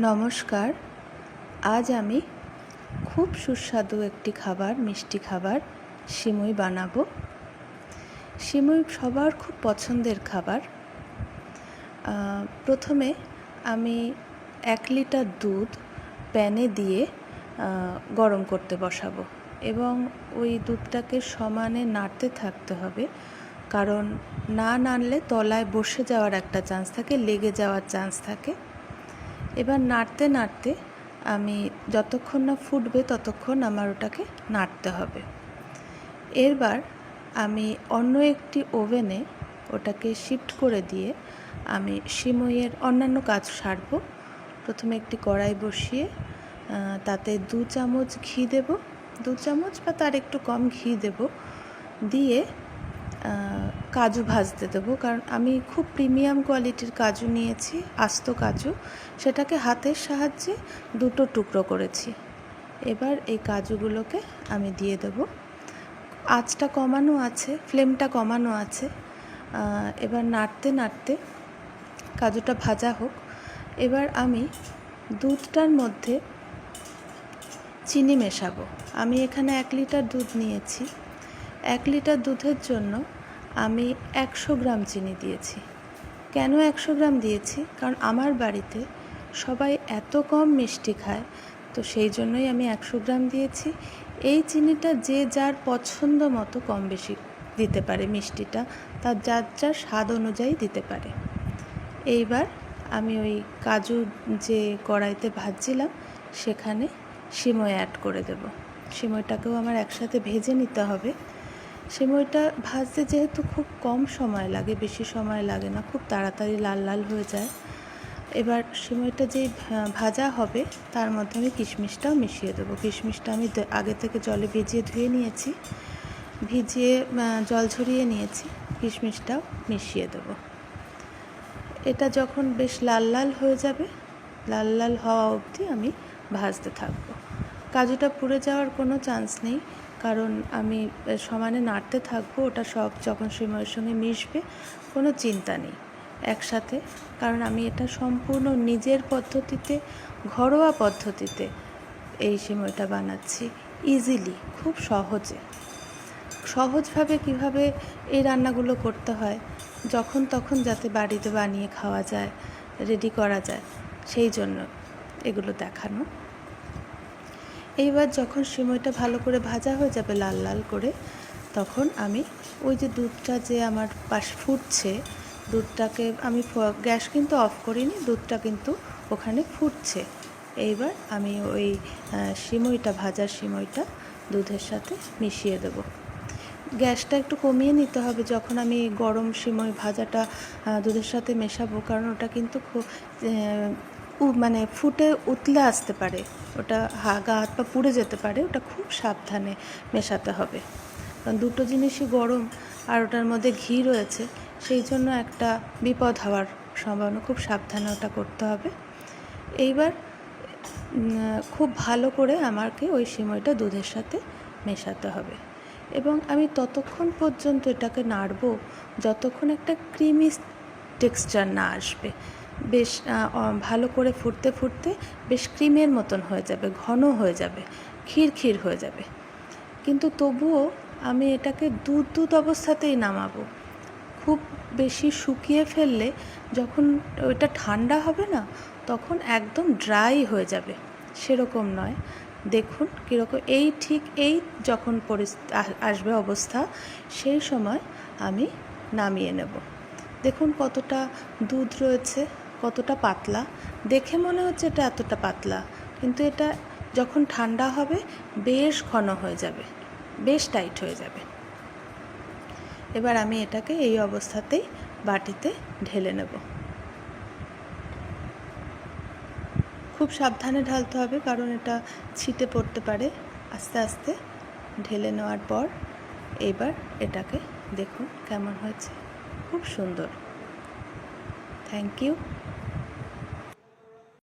নমস্কার। আজ আমি খুব সুস্বাদু একটি খাবার, মিষ্টি খাবার সিমুই বানাবো। সিমুই সবার খুব পছন্দের খাবার। প্রথমে আমি 1 লিটার দুধ প্যানে দিয়ে গরম করতে বসাবো এবং ওই দুধটাকে সমানে নাড়তে থাকতে হবে, কারণ না নাড়লে তলায় বসে যাওয়ার একটা চান্স থাকে, লেগে যাওয়ার চান্স থাকে। এবার নাড়তে নাড়তে আমি যতক্ষণ না ফুটবে ততক্ষণ আমার ওটাকে নাড়তে হবে। এরবার আমি অন্য একটি ওভেনে ওটাকে শিফট করে দিয়ে আমি সিমুইয়ের অন্যান্য কাজ সারব। প্রথমে একটি কড়াই বসিয়ে তাতে 2 চামচ ঘি দেব, 2 চামচ বা তার একটু কম ঘি দেব, দিয়ে কাজু ভাজতে দেবো, কারণ আমি খুব প্রিমিয়াম কোয়ালিটির কাজু নিয়েছি, আস্ত কাজু। সেটাকে হাতের সাহায্যে 2টো টুকরো করেছি। এবার এই কাজুগুলোকে আমি দিয়ে দেব। আঁচটা কমানো আছে, ফ্লেমটা কমানো আছে। এবার নাড়তে নাড়তে কাজুটা ভাজা হোক। এবার আমি দুধটার মধ্যে চিনি মেশাবো। আমি এখানে 1 লিটার দুধ নিয়েছি। 1 লিটার দুধের জন্য আমি 100 গ্রাম চিনি দিয়েছি। কেন 100 গ্রাম দিয়েছি? কারণ আমার বাড়িতে সবাই এত কম মিষ্টি খায়, তো সেই জন্যই আমি 100 গ্রাম দিয়েছি। এই চিনিটা যে যার পছন্দ মতো কম বেশি দিতে পারে, মিষ্টিটা তার যার যার স্বাদ অনুযায়ী দিতে পারে। এইবার আমি ওই কাজু যে কড়াইতে ভাজছিলাম সেখানে সিমুই অ্যাড করে দেব। সিমুইটাকেও আমার একসাথে ভেজে নিতে হবে। সিমুইটা ভাজতে যেহেতু খুব কম সময় লাগে, বেশি সময় লাগে না, খুব তাড়াতাড়ি লাল লাল হয়ে যায়। এবার সিমুইটা যেই ভাজা হবে তার মধ্যে আমি কিশমিশটাও মিশিয়ে দেবো। কিশমিশটা আমি আগে থেকে জলে ভিজিয়ে ধুয়ে নিয়েছি, ভিজিয়ে জল ঝরিয়ে নিয়েছি। কিশমিশটাও মিশিয়ে দেবো। এটা যখন বেশ লাল লাল হয়ে যাবে, লাল লাল হওয়া অবধি আমি ভাজতে থাকবো। কাজুটা পুড়ে যাওয়ার কোনো চান্স নেই, কারণ আমি সমানে নাড়তে থাকবো। ওটা সব যখন সিমুইয়ের সঙ্গে মিশবে কোনো চিন্তা নেই একসাথে, কারণ আমি এটা সম্পূর্ণ নিজের পদ্ধতিতে, ঘরোয়া পদ্ধতিতে এই সিমুইটা বানাচ্ছি, ইজিলি, খুব সহজভাবে কিভাবে এই রান্নাগুলো করতে হয়, যখন তখন যাতে বাড়িতে বানিয়ে খাওয়া যায়, রেডি করা যায়, সেই জন্য এগুলো দেখানো। এইবার যখন সিমুইটা ভালো করে ভাজা হয়ে যাবে লাল লাল করে, তখন আমি ওই যে দুধটা যে আমার পাশে ফুটছে, দুধটাকে আমি গ্যাস কিন্তু অফ করিনি, দুধটা কিন্তু ওখানে ফুটছে। এইবার আমি ওই সিমুইটা, ভাজার সিমুইটা দুধের সাথে মিশিয়ে দেব। গ্যাসটা একটু কমিয়ে নিতে হবে যখন আমি গরম সিমুই ভাজাটা দুধের সাথে মেশাবো, কারণ ওটা কিন্তু খুব মানে ফুটে উতলে আসতে পারে, ওটা গা হাত পা পুড়ে যেতে পারে। ওটা খুব সাবধানে মেশাতে হবে, কারণ দুটো জিনিসই গরম আর ওটার মধ্যে ঘি রয়েছে, সেই জন্য একটা বিপদ হওয়ার সম্ভাবনা, খুব সাবধানে ওটা করতে হবে। এইবার খুব ভালো করে আমাকে ওই সিমুইটা দুধের সাথে মেশাতে হবে এবং আমি ততক্ষণ পর্যন্ত এটাকে নাড়বো যতক্ষণ একটা ক্রিমি টেক্সচার না আসবে। বেশ ভালো করে ফুটতে ফুটতে বেশ ক্রিমের মতন হয়ে যাবে, ঘন হয়ে যাবে, ক্ষীর হয়ে যাবে। কিন্তু তবুও আমি এটাকে দুধ অবস্থাতেই নামাবো। খুব বেশি শুকিয়ে ফেললে যখন ওইটা ঠান্ডা হবে না, তখন একদম ড্রাই হয়ে যাবে, সেরকম নয়। দেখুন কীরকম, এই যখন আসবে অবস্থা, সেই সময় আমি নামিয়ে নেব। দেখুন কতটা দুধ রয়েছে, কতটা পাতলা। দেখে মনে হচ্ছে এটা এতটা পাতলা, কিন্তু এটা যখন ঠান্ডা হবে বেশ ঘন হয়ে যাবে, বেশ টাইট হয়ে যাবে। এবার আমি এটাকে এই অবস্থাতেই বাটিতে ঢেলে নেব। খুব সাবধানে ঢালতে হবে, কারণ এটা ছিটে পড়তে পারে। আস্তে আস্তে ঢেলে নেওয়ার পর এবার এটাকে দেখুন কেমন হয়েছে, খুব সুন্দর। Thank you.